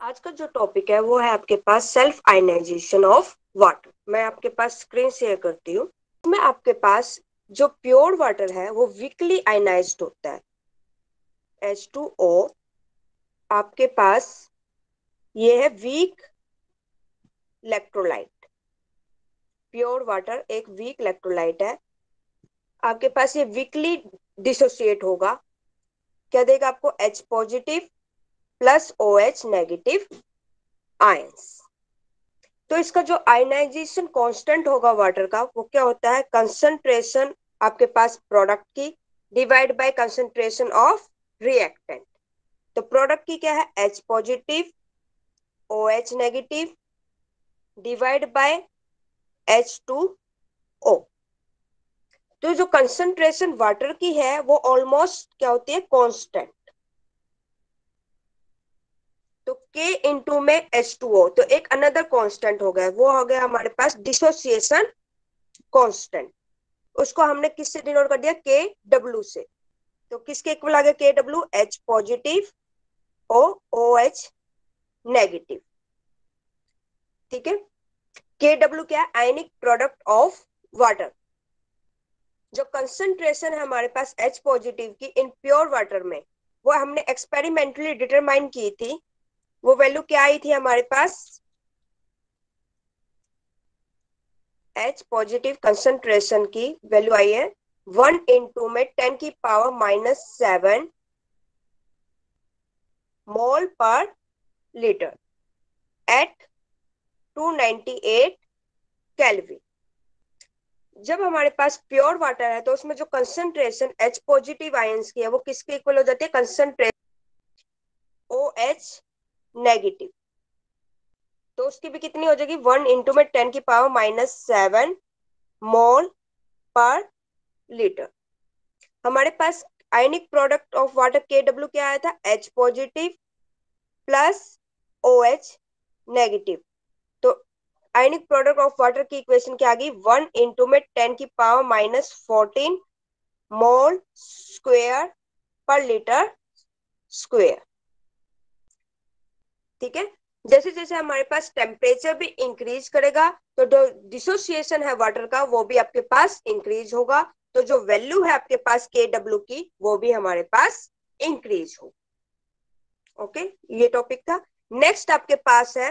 आज का जो टॉपिक है वो है आपके पास सेल्फ आयनाइजेशन ऑफ वाटर। मैं आपके पास स्क्रीन शेयर करती हूँ। इसमें आपके पास जो प्योर वाटर है वो वीकली आयनाइज्ड होता है H2O। आपके पास ये है वीक इलेक्ट्रोलाइट। प्योर वाटर एक वीक इलेक्ट्रोलाइट है। आपके पास ये वीकली डिसोसिएट होगा। क्या देगा आपको? H positive plus OH negative ions. तो इसका जो आयनाइजेशन कांस्टेंट होगा वाटर का वो क्या होता है? कंसंट्रेशन आपके पास प्रोडक्ट की divide by concentration of reactant. तो प्रोडक्ट की क्या है? H positive OH negative divide bye H2O। तो जो कंसंट्रेशन वाटर की है वो ऑलमोस्ट क्या होती है? कांस्टेंट। तो K इंटू में H2O, तो एक अनदर कांस्टेंट हो गया, वो हो गया हमारे पास डिसोसिएशन कांस्टेंट। उसको हमने किससे डिनोट कर दिया? के डब्ल्यू से। तो किसके इक्वल आ गया K W? H positive O OH negative. ठीक है। के डब्ल्यू क्या है? Ionic product of water. जो कंसंट्रेशन है हमारे पास H पॉजिटिव की इन प्योर वाटर में, वो हमने एक्सपेरिमेंटली डिटरमाइन की थी। वो वैल्यू क्या आई थी हमारे पास? H पॉजिटिव कंसंट्रेशन की वैल्यू आई है 1 में 10⁻⁻⁷ मोल पर लीटर एट 298 केल्विन। जब हमारे पास प्योर वाटर है तो उसमें जो कंसंट्रेशन H पॉजिटिव आयंस की है वो किसके इक्वल हो जाती है? Concentration OH negative. तो उसकी भी कितनी हो जाएगी? 1 में 10⁻⁷ मोल पर लीटर। हमारे पास आयनिक प्रोडक्ट ऑफ वाटर के डब्ल्यू क्या आया था? H positive plus OH negative. तो आयनिक प्रोडक्ट ऑफ वाटर की इक्वेशन क्या आ गई? 1 में 10⁻⁻14 मोल स्क्वायर पर लीटर स्क्वायर। ठीक है। जैसे जैसे हमारे पास टेम्परेचर भी इंक्रीज करेगा तो जो डिसोसिएशन है वाटर का वो भी आपके पास इंक्रीज होगा। तो जो वैल्यू है आपके पास के डब्ल्यू की वो भी हमारे पास इंक्रीज हो। ओके, ये टॉपिक था। नेक्स्ट आपके पास है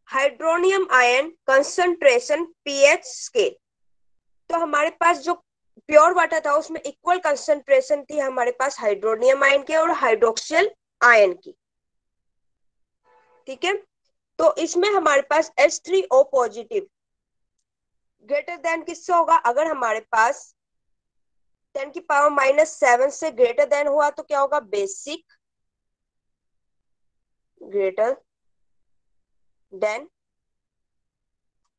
hydronium ion concentration pH scale. तो हमारे पास जो प्योर वाटर था उसमें इक्वल कंसंट्रेशन थी हमारे पास हाइड्रोनियम आयन के और हाइड्रोक्सिल आयन की। ठीक है। तो इसमें हमारे पास H3O पॉजिटिव ग्रेटर देन किससे होगा? अगर हमारे पास 10⁻⁷ से ग्रेटर देन हुआ तो क्या होगा? Basic greater than.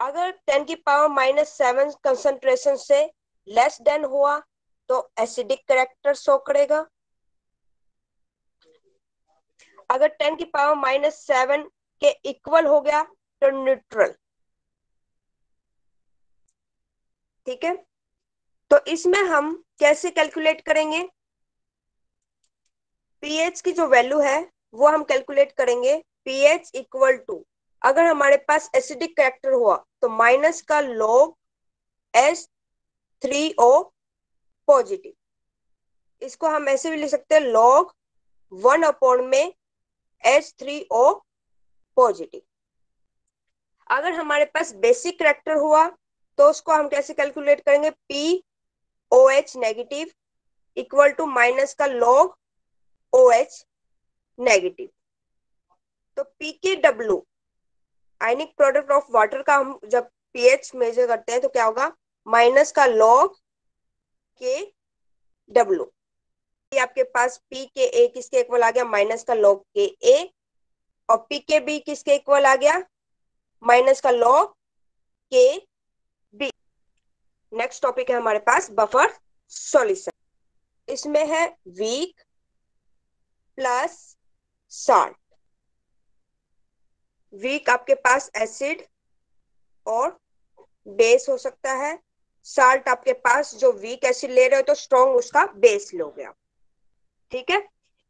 अगर 10⁻⁷ कंसंट्रेशन से लेस देन हुआ तो एसिडिक कैरेक्टर शो करेगा। अगर 10⁻⁷ के इक्वल हो गया तो न्यूट्रल। ठीक है। तो इसमें हम कैसे कैलकुलेट करेंगे? पीएच की जो वैल्यू है वो हम कैलकुलेट करेंगे। पीएच इक्वल टू, अगर हमारे पास एसिडिक कैरेक्टर हुआ तो माइनस का log H3O पॉजिटिव। इसको हम ऐसे भी लिख सकते हैं log 1 में H3O पॉजिटिव। अगर हमारे पास बेसिक कैरेक्टर हुआ तो उसको हम कैसे कैलकुलेट करेंगे? POH negative equal to minus का log OH नेगेटिव। तो PKW ionic product of water का हम जब पीएच मेजर करते हैं तो क्या होगा? माइनस का log KW। आपके पास PKA किसके इक्वल आ गया? माइनस का log KA। और PKB किसके इक्वल आ गया? माइनस का log KB। नेक्स्ट टॉपिक है हमारे पास बफर सॉल्यूशन। इसमें है वीक प्लस साल्ट। वीक आपके पास एसिड और बेस हो सकता है। साल्ट आपके पास जो वीक एसिड ले रहे हो तो स्ट्रॉन्ग उसका बेस लोगे आप। ठीक है।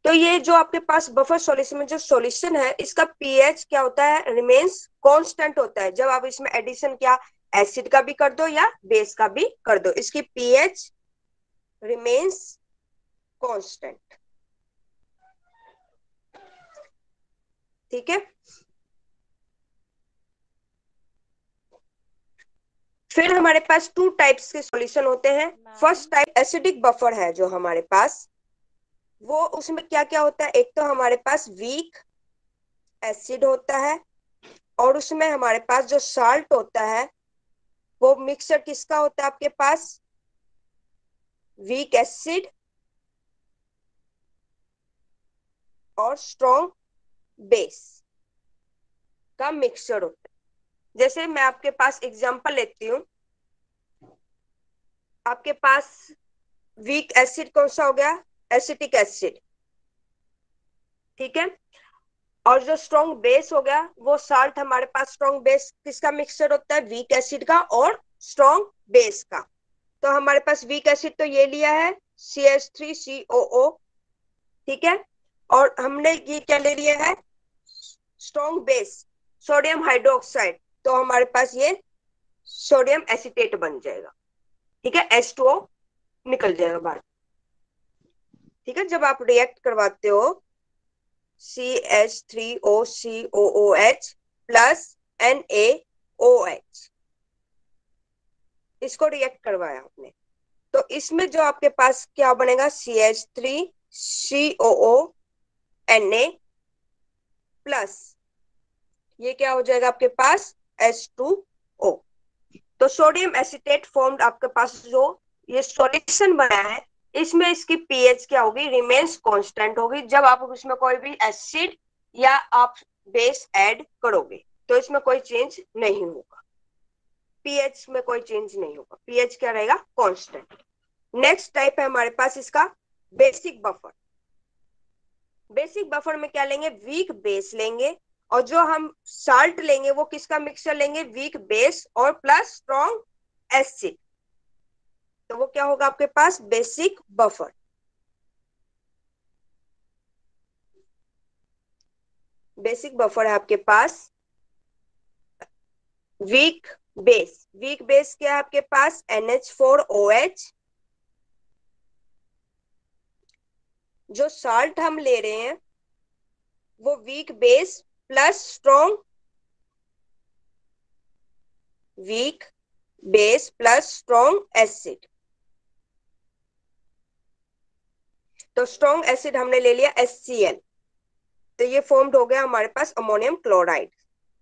तो ये जो आपके पास बफर सॉल्यूशन में जो सॉल्यूशन है, इसका पीएच क्या होता है, रिमेन्स कांस्टेंट होता है। जब आप इसमें एडिशन क्या एसिड का भी कर दो या बेस का भी कर दो, इसकी पीएच रिमेन्स कांस्टेंट। ठीक है, फिर हमारे पास टू टाइप्स के सॉल्यूशन होते हैं। फर्स्ट टाइप एसिडिक बफर है जो हमारे पास, वो उसमें क्या क्या होता है, एक तो हमारे पास वीक एसिड होता है, और उसमें हमारे पास जो साल्ट होता है वो मिक्सचर किसका होता है आपके पास, वीक एसिड और स्ट्रॉन्ग बेस का मिक्सचर होता है। जैसे मैं आपके पास एग्जांपल लेती हूँ, आपके पास वीक एसिड कौन सा हो गया, एसिटिक एसिड। ठीक है, और जो स्ट्रॉन्ग बेस हो गया वो साल्ट, हमारे पास स्ट्रॉन्ग बेस किसका मिक्सचर होता है, वीक एसिड का और स्ट्रॉन्ग बेस का। तो हमारे पास वीक एसिड तो ये लिया है CH3COO। ठीक है, और हमने ये क्या ले लिया है, स्ट्रॉन्ग बेस सोडियम हाइड्रोक्साइड, तो हमारे पास ये सोडियम एसिटेट बन जाएगा। ठीक है, H2O निकल जाएगा बाहर। ठीक है, जब आप रिएक्ट करवाते हो CH3OCOOH प्लस NaOH, इसको रिएक्ट करवाया आपने, तो इसमें जो आपके पास क्या बनेगा, CH3COO Na प्लस ये क्या हो जाएगा आपके पास H2O। तो सोडियम एसिटेट फॉर्म्ड आपके पास जो ये सॉल्यूशन बना है, इसमें इसकी पीएच क्या होगी, रिमेन्स कांस्टेंट होगी। जब आप इसमें कोई भी एसिड या आप बेस ऐड करोगे तो इसमें कोई चेंज नहीं होगा, पीएच में कोई चेंज नहीं होगा, पीएच क्या रहेगा, कांस्टेंट। नेक्स्ट टाइप है हमारे पास इसका बेसिक बफर। बेसिक बफर में क्या लेंगे, वीक बेस लेंगे, और जो हम साल्ट लेंगे वो किसका मिक्सचर लेंगे, वीक बेस और प्लस स्ट्रॉन्ग एसिड। तो वो क्या होगा आपके पास, बेसिक बफर। बेसिक बफर है आपके पास वीक बेस। वीक बेस क्या है आपके पास, NH4OH। जो साल्ट हम ले रहे हैं वो weak base plus strong, weak base plus strong acid. तो स्ट्रॉन्ग एसिड हमने ले लिया HCl, तो ये फॉर्म्ड हो गया हमारे पास अमोनियम क्लोराइड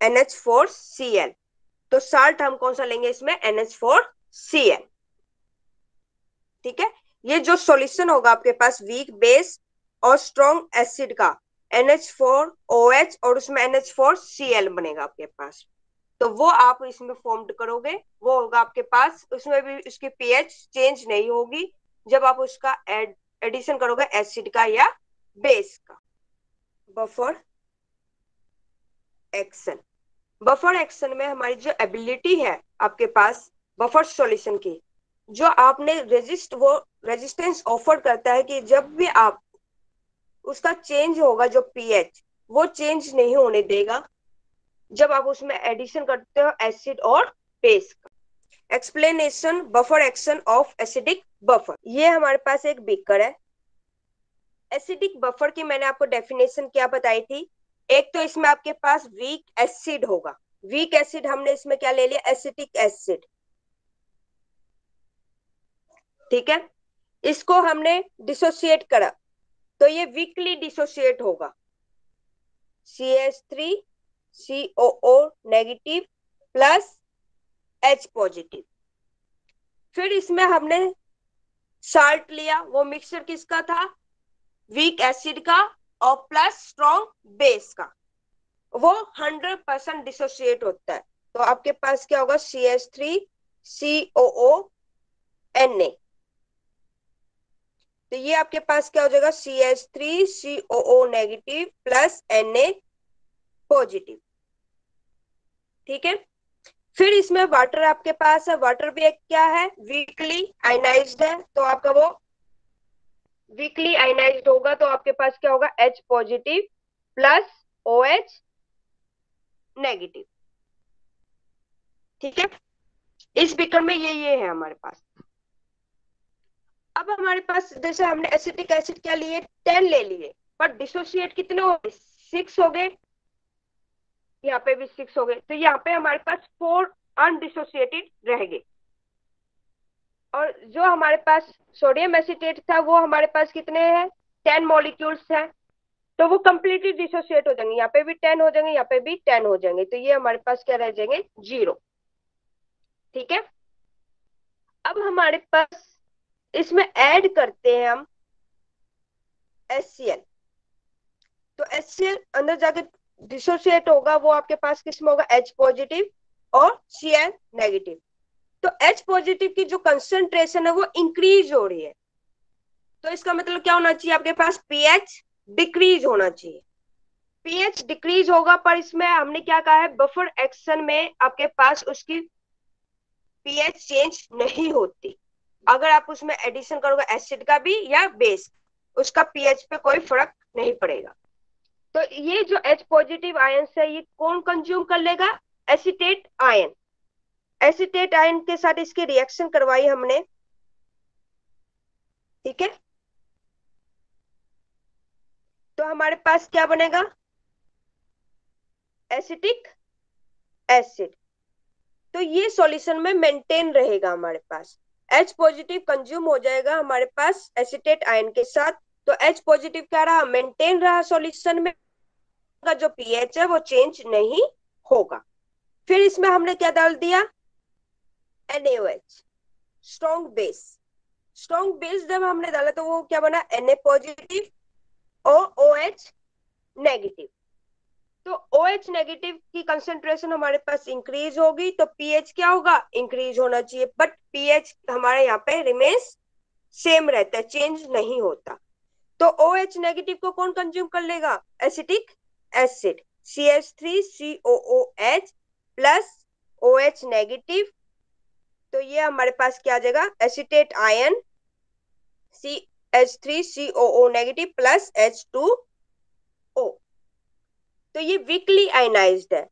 NH4Cl। तो साल्ट हम कौन सा लेंगे इसमें, NH4Cl। ठीक है, ये जो सॉल्यूशन होगा आपके पास वीक बेस और स्ट्रॉन्ग एसिड का NH4OH और उसमें NH4Cl बनेगा आपके पास। तो वो आप इसमें फॉर्म्ड करोगे, वो होगा आपके पास, उसमें भी उसकी पीएच चेंज नहीं होगी जब आप उसका एडिशन करोगे एसिड का या बेस का। बफर एक्शन, बफर एक्शन में हमारी जो एबिलिटी है आपके पास बफर सॉल्यूशन की, जो आपने वो रेजिस्टेंस ऑफर करता है कि जब भी आप उसका चेंज होगा जो पीएच, वो चेंज नहीं होने देगा जब आप उसमें एडिशन करते हो एसिड और बेस का। Explanation buffer action of acidic buffer, ये हमारे पास एक बीकर है। एसिडिक बफर की मैंने आपको डेफिनेशन क्या बताई थी, एक तो इसमें आपके पास वीक एसिड होगा, वीक एसिड हमने इसमें क्या ले लिया, एसिटिक एसिड। ठीक है, इसको हमने डिसोसिएट करा तो ये वीकली डिसोसिएट होगा, CH3COO negative plus H positive. फिर इसमें हमने साल्ट लिया, वो मिक्सचर किसका था, वीक एसिड का और प्लस स्ट्रॉन्ग बेस का, वो 100% डिसोसिएट होता है। तो आपके पास क्या होगा, CH3COO Na। तो ये आपके पास क्या हो जाएगा, CH3COO negative plus Na positive. ठीक है, फिर इसमें वाटर आपके पास है, वाटर भी एक क्या है, वीकली आयनाइज्ड है, तो आपका वो वीकली आयनाइज्ड होगा तो आपके पास क्या होगा, H positive plus OH negative. ठीक है, इस बीकर में ये है हमारे पास। अब हमारे पास जैसे हमने एसिटिक एसिड क्या लिए, 10 ले लिए, पर डिसोसिएट कितने हो गए, 6 हो गए, यहाँ पे भी 6 हो गए, तो यहाँ पे हमारे पास 4 अनडिसोसिएटेड रह गए। और जो हमारे पास सोडियम एसिटेट था वो हमारे पास कितने हैं, 10 मॉलिक्यूल्स हैं, तो वो कंप्लीटली डिसोसिएट हो जाएंगे, यहाँ पे भी 10 हो जाएंगे, यहाँ पे भी 10 हो जाएंगे, तो ये हमारे पास क्या रह जाएंगे, 0। ठीक है, अब हमारे पास इसमें ऐड करते हैं हम HCl। तो HCl अंदर जाके डिसोसिएट होगा, वो आपके पास किसमें होगा, H पॉजिटिव और Cl नेगेटिव। तो H पॉजिटिव की जो कंसंट्रेशन है वो इंक्रीज हो रही है, तो इसका मतलब क्या होना चाहिए, आपके पास pH डिक्रीज होना चाहिए। pH डिक्रीज होगा, पर इसमें हमने क्या कहा है, बफर एक्शन में आपके पास उसकी pH चेंज नहीं होती। अगर आप उसमें एडिशन करोगे एसिड का भी या बेस, उसका pH पे कोई फर्क नहीं पड़ेगा। तो ये जो H पॉजिटिव आयन है ये कौन कंज्यूम कर लेगा, एसिटेट आयन। एसिटेट आयन के साथ इसकी रिएक्शन करवाई हमने। ठीक है, तो हमारे पास क्या बनेगा, एसिटिक एसिड। तो ये सॉल्यूशन में मेंटेन रहेगा हमारे पास। H पॉजिटिव कंज्यूम हो जाएगा हमारे पास एसिटेट आयन के साथ, तो H पॉजिटिव क्या रहा, मेंटेन रहा सॉल्यूशन में, का जो pH है वो चेंज नहीं होगा। फिर इसमें हमने क्या डाल दिया, NaOH, strong base. Strong base जब हमने डाला तो वो क्या बना, Na पॉजिटिव और OH नेगेटिव। तो OH नेगेटिव की कंसेंट्रेशन हमारे पास इंक्रीज होगी, तो pH क्या होगा, इंक्रीज होना चाहिए, बट pH हमारे यहाँ पे रिमेन्स सेम रहता है, चेंज नहीं होता। तो OH नेगेटिव को कौन कंज्यूम कर लेगा, acetic acid, CH3COOH plus OH negative. तो ये हमारे पास क्या आ जाएगा, acetate ion CH3COO negative plus H2O। तो ये वीकली आयनाइज्ड है,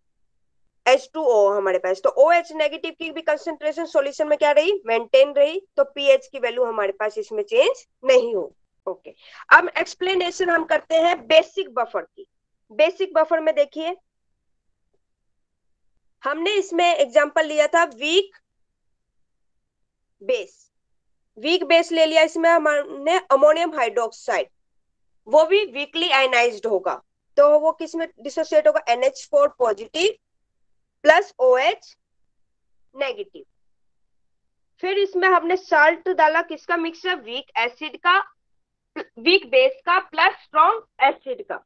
H2O हमारे पास। तो OH नेगेटिव की भी कंसेंट्रेशन सॉल्यूशन में क्या रही, मेंटेन रही, तो pH की वैल्यू हमारे पास इसमें चेंज नहीं हो। ओके, अब एक्सप्लेनेशन हम करते हैं बेसिक बफर की। बेसिक बफर में देखिए, हमने इसमें एग्जांपल लिया था वीक बेस। वीक बेस ले लिया, इसमें हमने अमोनियम हाइड्रोक्साइड, वो भी वीकली आयनाइज्ड होगा, तो वो किसमें डिसोसिएट होगा, NH4 positive plus OH negative. फिर इसमें हमने साल्ट डाला, किसका मिक्सचर, वीक एसिड का, वीक बेस का प्लस स्ट्रॉन्ग एसिड का,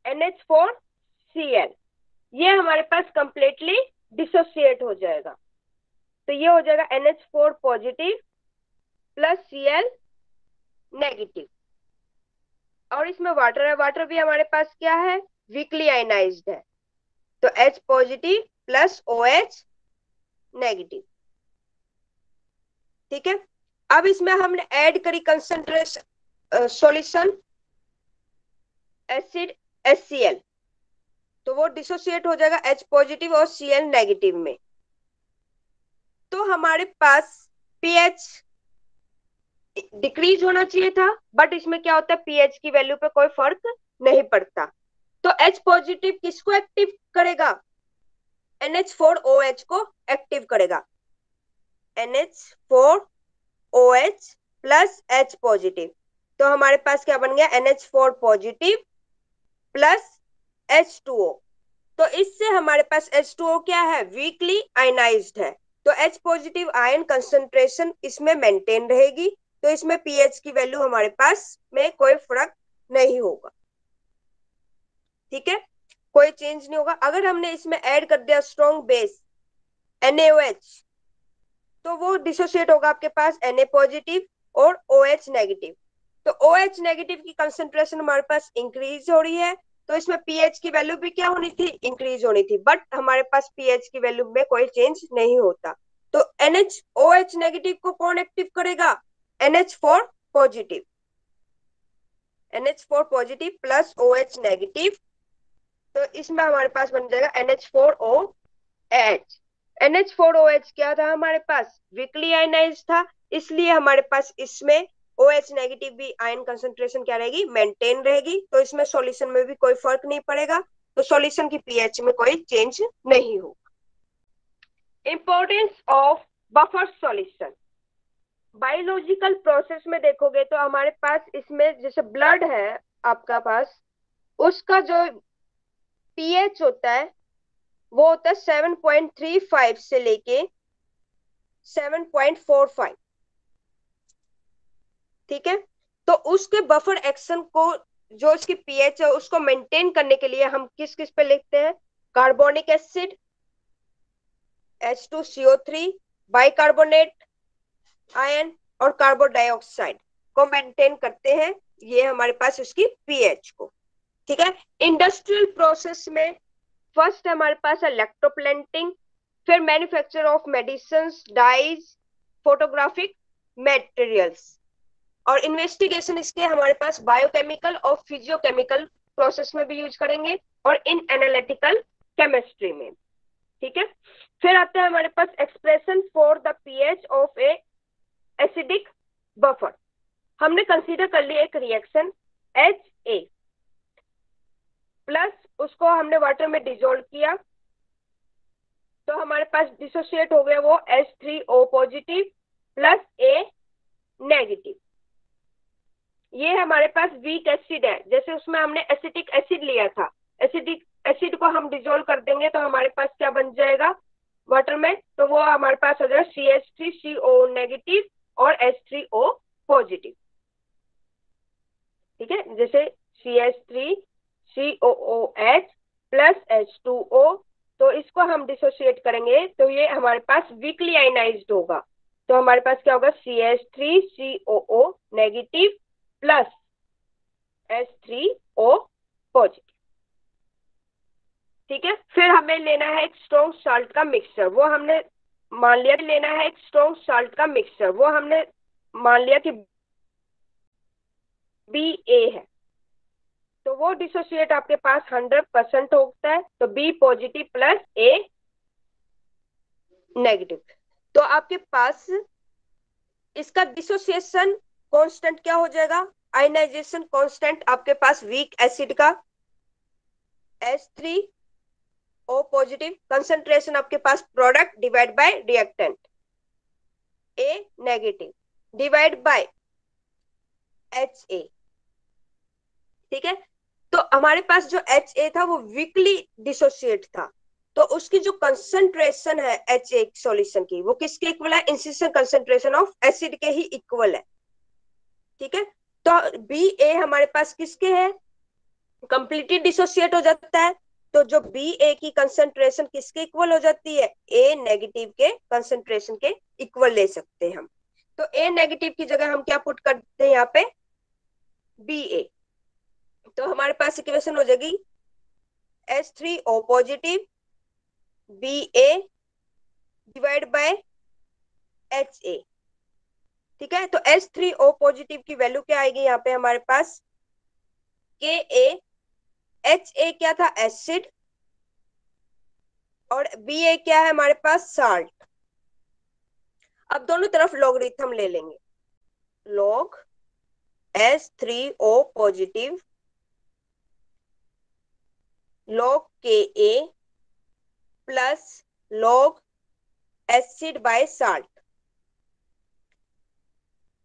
NH4Cl। ये हमारे पास कंप्लीटली डिसोसिएट हो जाएगा, तो ये हो जाएगा NH4 positive plus Cl negative. और इसमें वाटर है, वाटर भी हमारे पास क्या है, वीकली आयनाइज्ड है, तो H positive plus OH negative. ठीक है, अब इसमें हमने ऐड करी कंसंट्रेशन सॉल्यूशन एसिड HCl, तो वो डिसोसिएट हो जाएगा H पॉजिटिव और Cl नेगेटिव में। तो हमारे पास pH डिक्रीज होना चाहिए था, बट इसमें क्या होता है, pH की वैल्यू पे कोई फर्क नहीं पड़ता। तो H पॉजिटिव किसको एक्टिव करेगा, NH4OH को एक्टिव करेगा, NH4OH प्लस H पॉजिटिव। तो हमारे पास क्या बन गया, NH4 पॉजिटिव प्लस H2O। तो इससे हमारे पास H2O क्या है, वीकली आयनाइज्ड है, तो H पॉजिटिव आयन कंसंट्रेशन इसमें मेंटेन रहेगी, तो इसमें pH की वैल्यू हमारे पास में कोई फर्क नहीं होगा। ठीक है, कोई चेंज नहीं होगा। अगर हमने इसमें ऐड कर दिया स्ट्रॉन्ग बेस NaOH, तो वो डिसोसिएट होगा आपके पास Na पॉजिटिव और OH नेगेटिव। तो OH नेगेटिव की कंसेंट्रेशन हमारे पास इंक्रीज हो रही है, तो इसमें pH की वैल्यू भी क्या होनी थी, इंक्रीज होनी थी, बट हमारे पास pH की वैल्यू में कोई चेंज नहीं होता। तो NH OH नेगेटिव को कौन एक्टिव करेगा, NH4 positive. NH4 positive plus OH negative, तो इसमें हमारे पास बन जाएगा NH4OH। NH4OH क्या था हमारे पास, वीकली आयनाइज था, इसलिए हमारे पास इसमें OH नेगेटिव भी आयन कंसंट्रेशन क्या रहेगी, मेंटेन रहेगी, तो इसमें सॉल्यूशन में भी कोई फर्क नहीं पड़ेगा, तो सॉल्यूशन की पीएच में कोई चेंज नहीं होगा। Importance of buffer solution, biological process में देखोगे तो हमारे पास इसमें जैसे ब्लड है आपका पास, उसका जो पीएच होता है वो होता है 7.35 से लेके 7.45, ठीक है। तो उसके बफर एक्शन को, जो इसकी पीएच है उसको मेंटेन करने के लिए हम किस किस पे लिखते हैं, carbonic acid, H2CO3, bicarbonate ion और कार्बन डाइऑक्साइड को मेंटेन करते हैं, ये हमारे पास उसकी पीएच को, ठीक है। इंडस्ट्रियल प्रोसेस में फर्स्ट हमारे पास है इलेक्ट्रोप्लेंटिंग, फिर manufacture of medicines, dyes, photographic materials, और इन्वेस्टिगेशन इसके हमारे पास बायोकेमिकल और फिजियोकेमिकल प्रोसेस में भी यूज करेंगे और इन एनालिटिकल केमिस्ट्री में, ठीक है। फिर आते हैं हमारे पास expression for the pH of a acidic buffer, हमने कंसीडर कर लिया एक रिएक्शन HA प्लस उसको हमने वाटर में डिसॉल्व किया, तो हमारे पास डिसोसिएट हो गया वो H3O positive plus A negative, ये हमारे पास वीक एसिड है, जैसे उसमें हमने एसिटिक एसिड लिया था, एसिडिक एसिड को हम डिसॉल्व कर देंगे तो हमारे पास क्या बन जाएगा वाटर में, तो वो हमारे पास हो जाएगा CH3CO नेगेटिव और H3O पॉजिटिव, ठीक है। जैसे CH3COOH प्लस H2O, तो इसको हम डिसोसिएट करेंगे तो ये हमारे पास वीकली आयनाइज्ड होगा, तो हमारे पास क्या होगा CH3COO negative plus H3O positive, ठीक है। फिर हमें लेना है एक स्ट्रॉन्ग साल्ट का मिक्सचर, वो हमने मान लिया लेना है एक स्ट्रॉन्ग साल्ट का मिक्सचर, वो हमने मान लिया कि BA है, तो वो डिसोसिएट आपके पास 100% होता है, तो B positive plus A negative, तो आपके पास इसका डिसोसिएशन कांस्टेंट क्या हो जाएगा, आयनाइजेशन कांस्टेंट आपके पास वीक एसिड का H3O पॉजिटिव, कंसंट्रेशन आपके पास product divide by reactant A negative divide by HA, ठीक है। तो हमारे पास जो HA था वो वीकली डिसोसिएट था, तो उसकी जो कंसंट्रेशन है HA सॉल्यूशन की वो किसके इक्वल है, इंसिडेंट कंसंट्रेशन ऑफ एसिड के ही इक्वल है, ठीक है। तो BA हमारे पास किसके है, कंप्लीटली डिसोसिएट हो जाता है, तो जो BA की कंसंट्रेशन किसके इक्वल हो जाती है, A नेगेटिव के कंसंट्रेशन के इक्वल ले सकते हैं हम, तो A नेगेटिव की जगह हम क्या पुट करते हैं यहाँ पे BA, तो हमारे पास इक्वेशन हो जाएगी H3O positive BA divide by HA, ठीक है। तो H3O पॉजिटिव की वैल्यू क्या आएगी यहाँ पे हमारे पास Ka, HA क्या था एसिड और BA क्या है हमारे पास साल्ट, अब दोनों तरफ लॉगरिथम ले लेंगे, log H3O positive log Ka plus log acid by salt,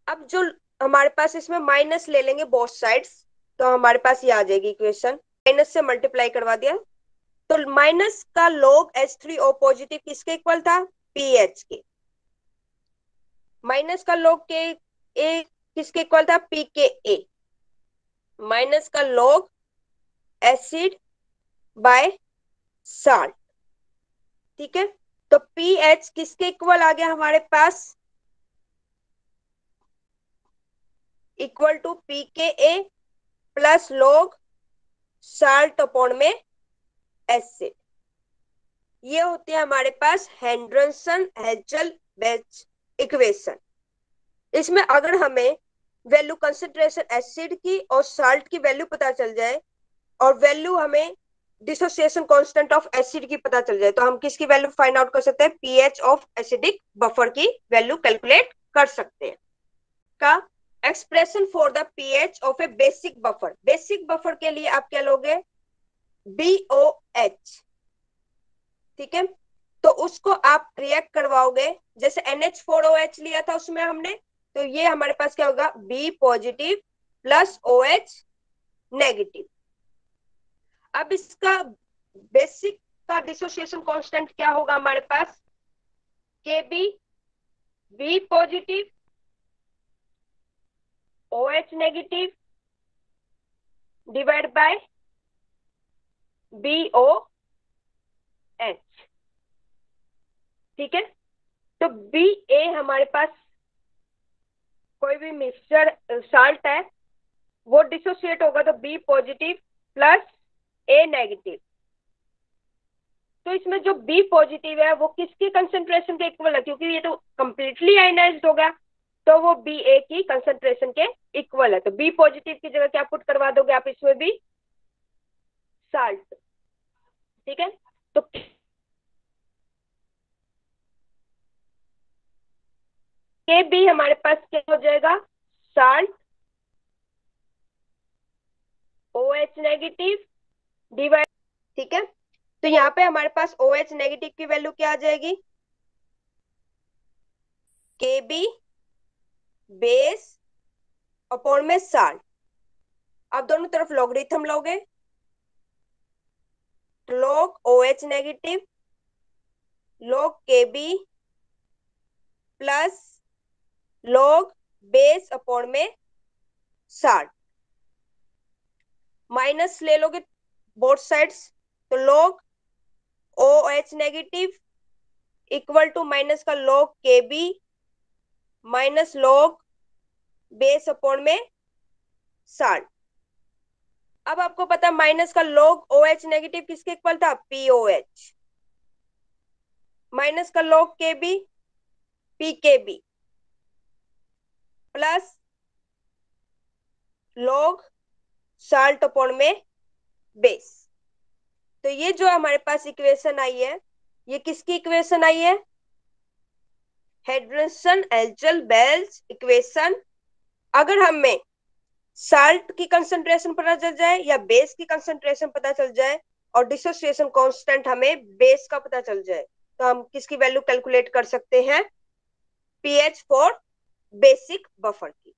अब जो हमारे पास इसमें माइनस ले लेंगे बोथ साइड्स, तो हमारे पास ये आ जाएगी इक्वेशन, माइनस से मल्टीप्लाई करवा दिया, तो माइनस का लॉग H3O पॉजिटिव किसके इक्वल था, पीएच के, माइनस का लॉग के ए किसके इक्वल था, PKA, माइनस का लॉग एसिड बाय साल्ट, ठीक है। तो पीएच किसके इक्वल आ गया हमारे पास, equal to PKA plus log salt upon में एसिड, ये होती है हमारे पास हेंड्रसन हेचल-बेच इक्वेशन। इसमें अगर हमें वैल्यू कंसेंट्रेशन एसिड की और साल्ट की वैल्यू पता चल जाए और वैल्यू हमें डिसोसिएशन कांस्टेंट ऑफ एसिड की पता चल जाए, तो हम किसकी वैल्यू फाइंड आउट कर सकते हैं? पीएच ऑफ एसिडिक बफर की वैल्यू कैलकुलेट कर सकते हैं। का expression for the pH of A basic buffer, basic buffer के लिए आप क्या लोगे? BOH, ठीक है। तो उसको आप रिएक्ट करवाओगे, जैसे NH4OH लिया था उसमें हमने, तो ये हमारे पास क्या होगा? B positive plus OH negative. अब इसका बेसिक का डिसोसिएशन कांस्टेंट क्या होगा हमारे पास? KB, B positive, OH negative divide bye BOH, ठीक है। तो BA हमारे पास कोई भी मिक्सचर साल्ट है, वो डिसोसिएट होगा तो B positive plus A negative. तो इसमें जो B पॉजिटिव है वो किसकी कंसेंट्रेशन के इक्वल है? क्योंकि ये तो कंप्लीटली आयनाइज्ड हो गया, तो वो BA की कंसेंट्रेशन के इक्वल है। तो B पॉजिटिव की जगह क्या पुट करवा दोगे आप इसमें भी? साल्ट, ठीक है। तो KB हमारे पास क्या हो जाएगा? साल्ट OH नेगेटिव डिवाइड, ठीक है। तो यहाँ पे हमारे पास OH नेगेटिव की वैल्यू क्या आ जाएगी? KB बेस अपॉन में साल्ट। आप दोनों तरफ लॉगरिथम लोगे, log OH negative log KB plus log base upon में साल्ट, माइनस ले लोगे बोथ साइड्स, तो log OH negative equal to minus का log KB minus log base upon में साल्ट। अब आपको पता माइनस का log OH नेगेटिव किसके इक्वल था? POH माइनस का log KB PKB plus log salt upon में बेस। तो ये जो हमारे पास इक्वेशन आई है, ये किसकी इक्वेशन आई है? Henderson Hasselbalch equation. अगर हमें साल्ट की कंसंट्रेशन पता चल जाए या बेस की कंसंट्रेशन पता चल जाए और डिसोसिएशन कांस्टेंट हमें बेस का पता चल जाए, तो हम किसकी वैल्यू कैलकुलेट कर सकते हैं? पीएच फॉर बेसिक बफर की,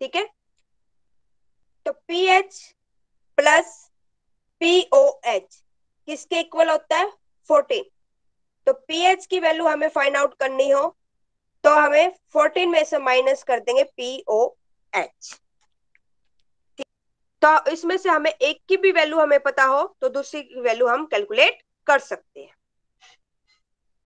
ठीक है। तो पीएच प्लस पीओएच किसके इक्वल होता है? 14। तो पीएच की वैल्यू हमें फाइंड आउट करनी हो तो हमें 14 में से माइनस कर देंगे पीओएच। तो इसमें से हमें एक की भी वैल्यू हमें पता हो तो दूसरी की वैल्यू हम कैलकुलेट कर सकते हैं।